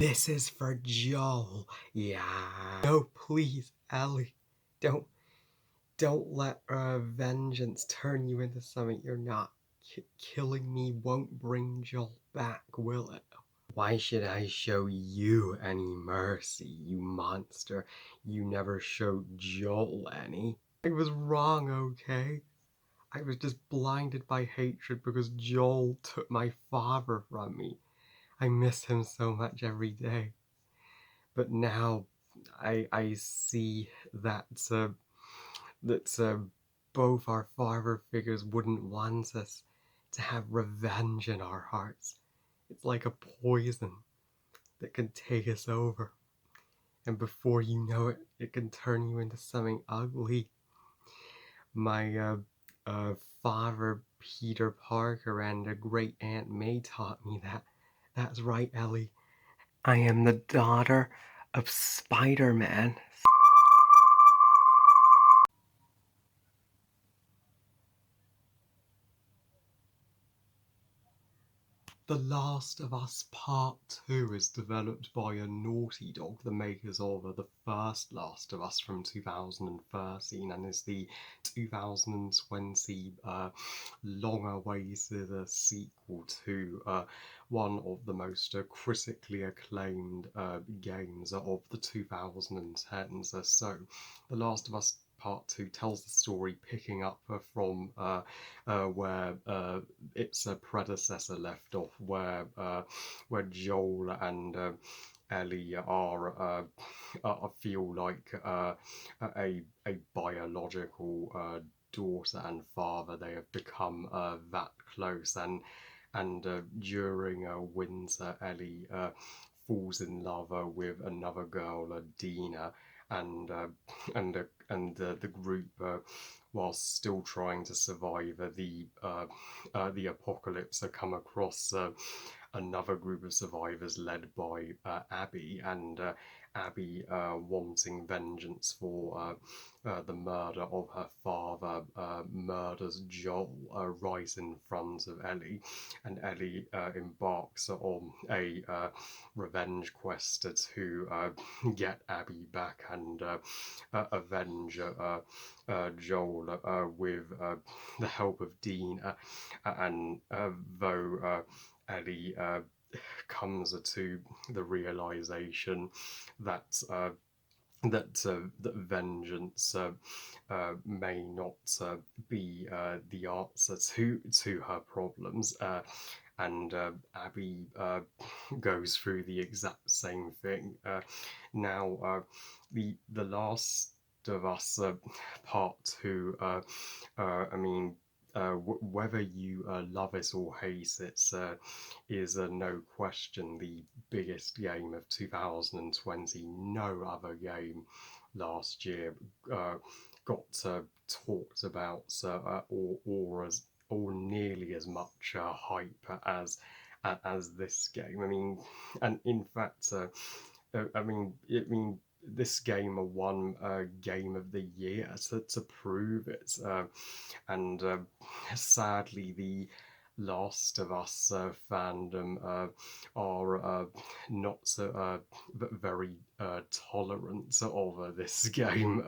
This is for Joel. Yeah. No, please, Ellie. Don't let vengeance turn you into something you're not. Killing me won't bring Joel back, will it? Why should I show you any mercy, you monster? You never showed Joel any. I was wrong, okay? I was just blinded by hatred because Joel took my father from me. I miss him so much every day. But now I see that both our father figures wouldn't want us to have revenge in our hearts. It's like a poison that can take us over, and before you know it, it can turn you into something ugly. My father, Peter Parker, and a great Aunt May taught me that. That's right, Ellie. I am the daughter of Spider-Man. The Last of Us Part 2 is developed by a Naughty Dog, the makers of the first Last of Us from 2013, and is the 2020 long-awaited sequel to one of the most critically acclaimed games of the 2010s. So, The Last of Us Part 2 tells the story picking up from where its predecessor left off, where Joel and Ellie feel like a biological daughter and father. They have become that close, and during winter, Ellie falls in love with another girl, Dina, and the group, whilst still trying to survive the apocalypse, come across another group of survivors led by Abby, and Abby, wanting vengeance for the murder of her father, murders Joel right in front of Ellie, and Ellie embarks on a revenge quest to get Abby back and avenge Joel with the help of Dean, and though Ellie comes to the realization that that vengeance may not be the answer to her problems, and Abby goes through the exact same thing. Now, the Last of Us Part 2, I mean, whether you love it or hate it, is no question the biggest game of 2020. No other game last year got talked about or nearly as much hype as this game. I mean, and in fact, this game won Game of the Year to prove it, and sadly, the Last of Us fandom are not very tolerant of this game,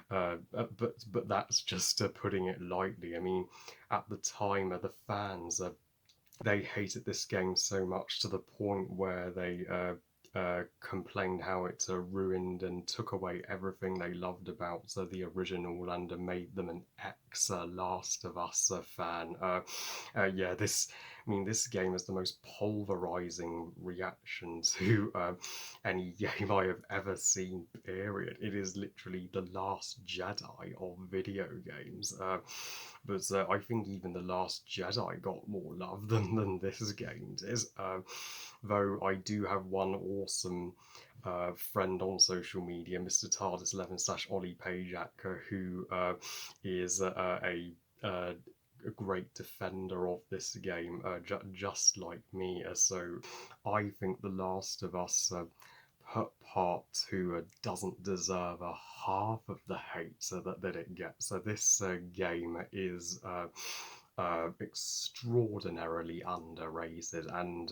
but that's just putting it lightly. I mean, at the time, the fans they hated this game so much to the point where they complained how it ruined and took away everything they loved about the original, and made them an ex Last of Us fan. Yeah, this game is the most pulverizing reaction to any game I have ever seen, period. It is literally the Last Jedi of video games. But I think even The Last Jedi got more love than this game did. Though I do have one awesome friend on social media, Mr. TARDIS11/Ollie Pajak, who is a great defender of this game, just like me. So I think The Last of Us Part 2 doesn't deserve a half of the hate that it gets. So this game is extraordinarily underrated, and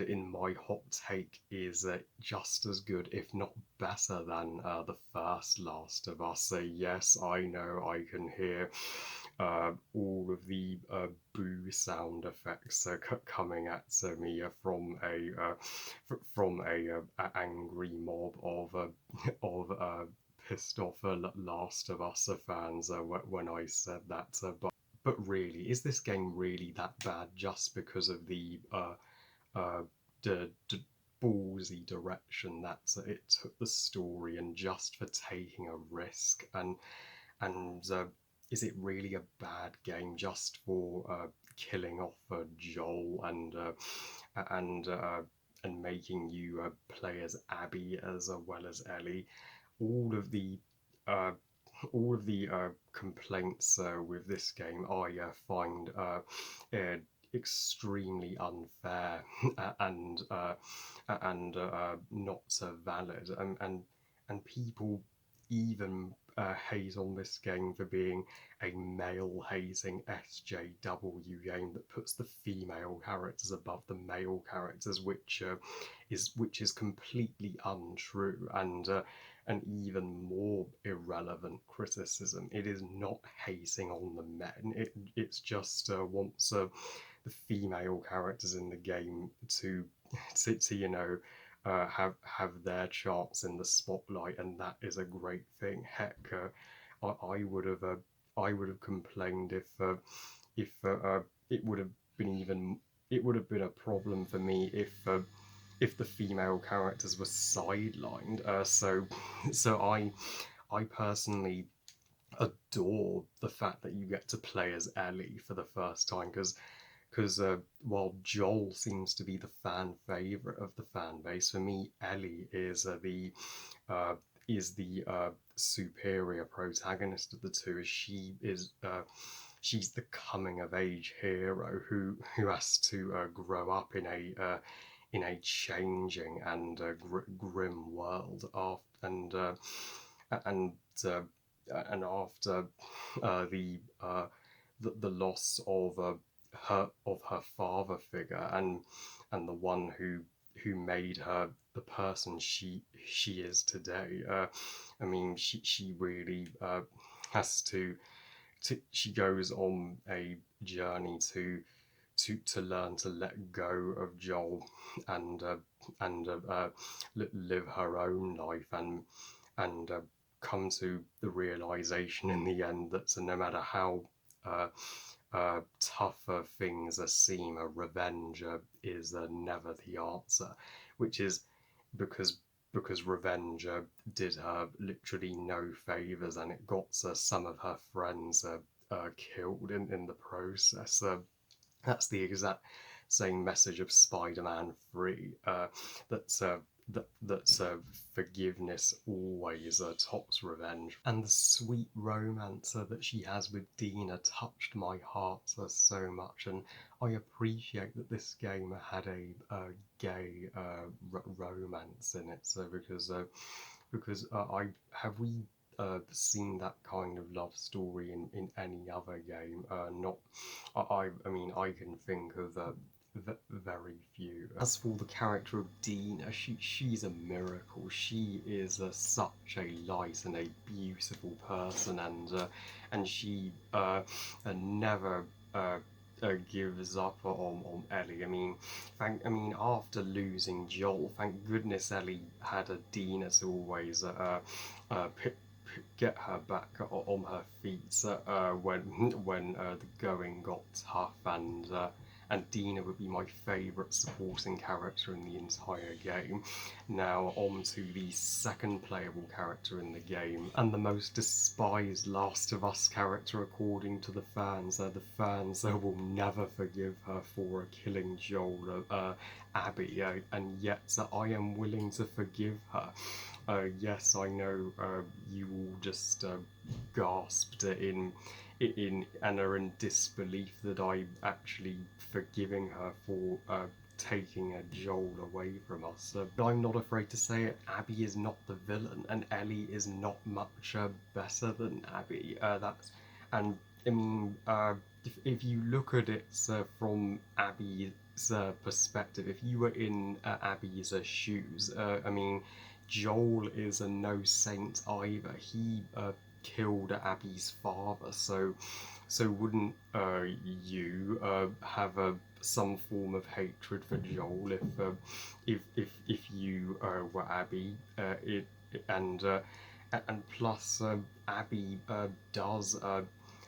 in my hot take is just as good, if not better, than the first Last of Us. So yes, I know I can hear all of the boo sound effects coming at me from a angry mob of pissed off Last of Us fans when I said that. But really, is this game really that bad just because of uh, the ballsy direction that it took the story, and just for taking a risk? And is it really a bad game just for killing off Joel and uh, and making you play as Abby as well as Ellie? All of the uh, complaints with this game I find uh, extremely unfair and not valid, and people even hate on this game for being a male hating SJW game that puts the female characters above the male characters, which is completely untrue, and even more irrelevant criticism. It is not hating on the men. It's just wants the female characters in the game to have their chance in the spotlight, and that is a great thing. Heck, I would have complained if it would have been even it would have been a problem for me if the female characters were sidelined. So I personally adore the fact that you get to play as Ellie for the first time, because while Joel seems to be the fan favorite of the fan base, for me Ellie uh, is the superior protagonist of the two, as she's the coming of age hero who has to grow up in a changing and grim world and uh, and after the the loss of her father figure, and the one who made her the person she is today. I mean, she really has she goes on a journey to learn to let go of Joel and live her own life, and come to the realization in the end that, so no matter how uh, tougher things seem, a revenge is never the answer, which is because revenge did her literally no favors, and it got some of her friends killed in the process. That's the exact same message of Spider-Man 3. That's that's forgiveness always tops revenge, and the sweet romance that she has with Dina touched my heart so much, and I appreciate that this game had a gay romance in it. So because I have we seen that kind of love story in any other game? Not, I mean, I can think of very few. As for the character of Dina, she's a miracle. She is such a light and a beautiful person, and she never gives up on Ellie. I mean, after losing Joel, thank goodness Ellie had a Dina to always uh, get her back on her feet when the going got tough, and Dina would be my favourite supporting character in the entire game. Now on to the second playable character in the game, and the most despised Last of Us character according to the fans. The fans will never forgive her for killing Joel, Abby, and yet I am willing to forgive her. Yes, I know you all just gasped in and are in disbelief that I'm actually forgiving her for taking a Joel away from us. But I'm not afraid to say it. Abby is not the villain, and Ellie is not much better than Abby. That's and I mean, if you look at it from Abby's perspective, if you were in Abby's shoes, I mean, Joel is a no saint either. He killed Abby's father, so wouldn't you have some form of hatred for Joel if you were Abby? And and plus, Abby does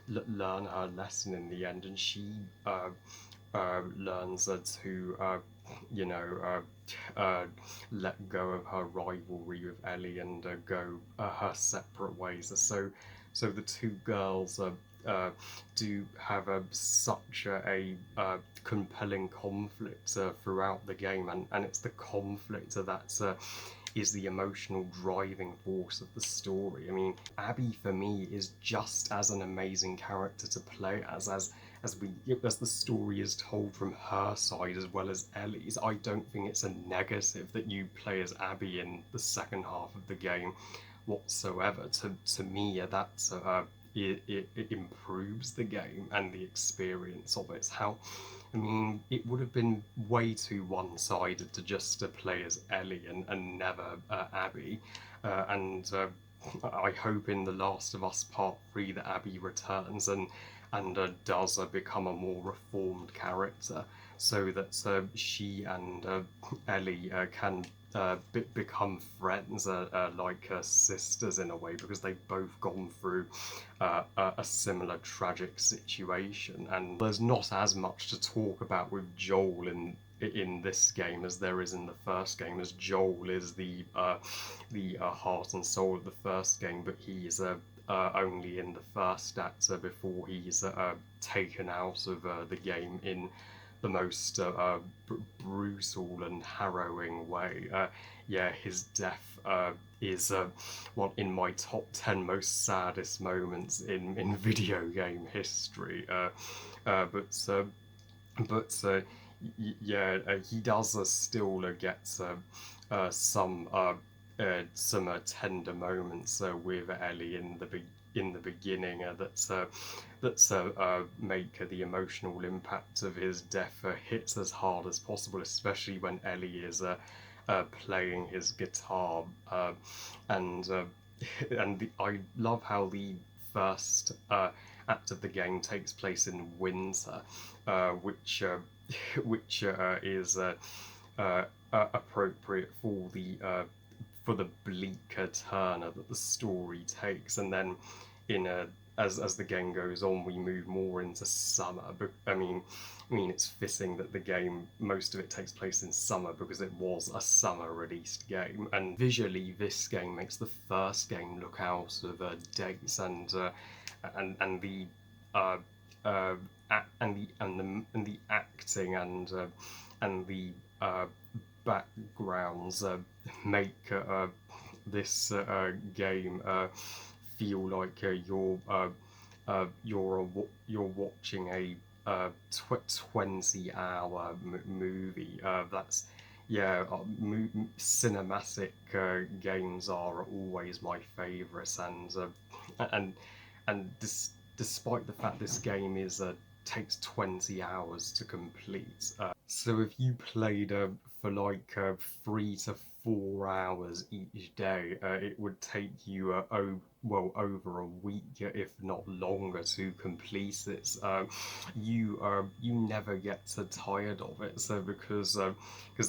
learn her lesson in the end, and she learns to you know let go of her rivalry with Ellie and go her separate ways. So the two girls do have such compelling conflict throughout the game, and it's the conflict that is the emotional driving force of the story. I mean, Abby for me is just as an amazing character to play as the story is told from her side as well as Ellie's. I don't think it's a negative that you play as Abby in the second half of the game whatsoever. To me, that's it improves the game and the experience of it. It's how, I mean, it would have been way too one-sided to just play as Ellie and never Abby. And I hope in The Last of Us Part 3 that Abby returns and does become a more reformed character, so that she and Ellie can become friends, like sisters in a way, because they've both gone through a similar tragic situation. And there's not as much to talk about with Joel in this game as there is in the first game, as Joel is the heart and soul of the first game, but he's only in the first act before he's taken out of the game in the most brutal and harrowing way. Yeah, his death is one in my top 10 most saddest moments in video game history. But yeah, he does still get some tender moments with Ellie in the beginning that make the emotional impact of his death hit as hard as possible, especially when Ellie is playing his guitar, and I love how the first act of the game takes place in winter, which is appropriate for the bleaker turn that the story takes, and then in a as the game goes on, we move more into summer. But I mean, it's fitting that the game, most of it takes place in summer because it was a summer released game. And visually, this game makes the first game look out of dates, and the uh, uh, and the acting and the backgrounds make this game feel like you're watching a 20-hour movie. That's yeah, cinematic games are always my favourites, and despite the fact this game is takes 20 hours to complete. So if you played for like 3 to 4 hours each day, it would take you over a week, if not longer, to complete it. You never get tired of it, so because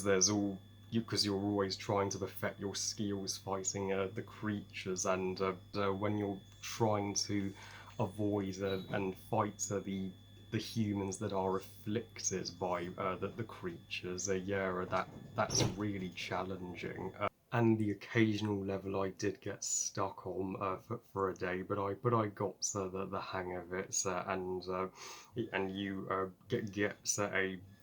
there's all because you're always trying to perfect your skills fighting the creatures, and when you're trying to avoid and fight the humans that are afflicted by the creatures, yeah, that's really challenging. And the occasional level I did get stuck on for a day, but I got the hang of it, and you get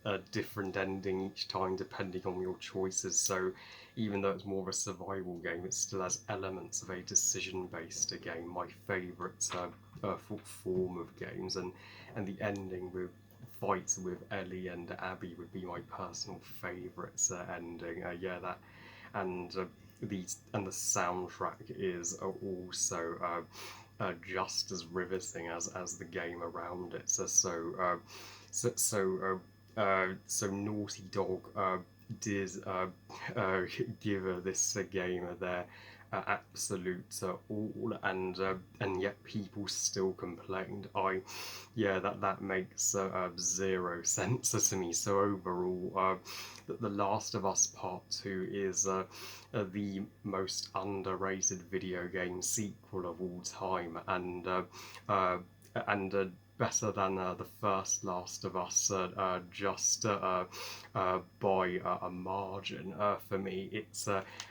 a different ending each time depending on your choices. So even though it's more of a survival game, it still has elements of a decision-based game. My favourite form of games, and the ending with fights with Ellie and Abby would be my personal favourite ending. Yeah, that and the soundtrack is also just as riveting as the game around it. So Naughty Dog did uh, give this game their absolute all, and yet people still complained. Yeah, that makes zero sense to me. So overall, the Last of Us Part Two is the most underrated video game sequel of all time, uh, and better than the first Last of Us, just by a margin. For me, it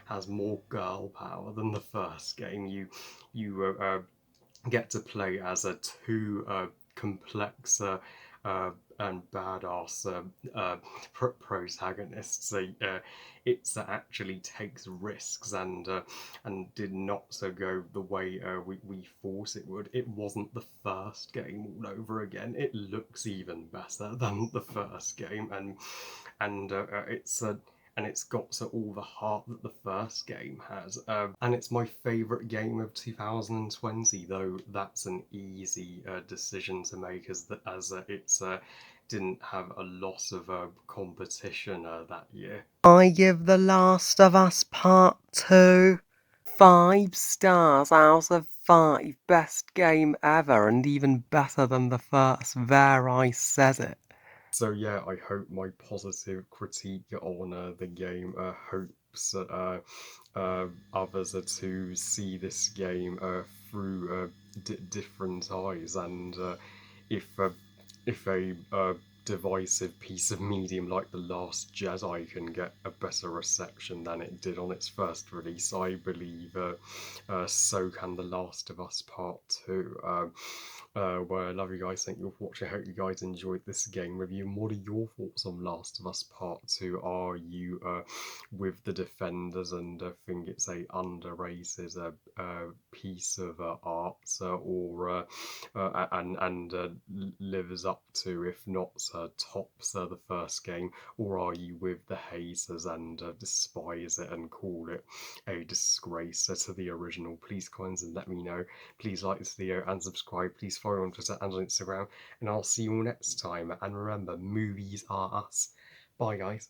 has more girl power than the first game. You get to play as a two complex and badass protagonists. It actually takes risks and did not so go the way we thought it would. It wasn't the first game all over again. It looks even better than the first game, and it's got all the heart that the first game has. And it's my favourite game of 2020, though that's an easy decision to make as it's didn't have a lot of competition that year. I give The Last of Us Part 2 5 stars out of 5. Best game ever, and even better than the first. There, I said it. So yeah, I hope my positive critique on the game hopes that others are to see this game through different eyes, and if if a divisive piece of medium like The Last Jedi can get a better reception than it did on its first release, I believe so can The Last of Us Part 2. Well, I love you guys. Thank you for watching. I hope you guys enjoyed this game review. And what are your thoughts on Last of Us Part 2? Are you with the defenders and think it's a underrated piece of art, and lives up to, if not tops the first game, or are you with the haters and despise it and call it a disgrace to the original? Please comment and let me know. Please like this video and subscribe. Please follow on Twitter and on Instagram, and I'll see you all next time. And remember, movies are us. Bye, guys.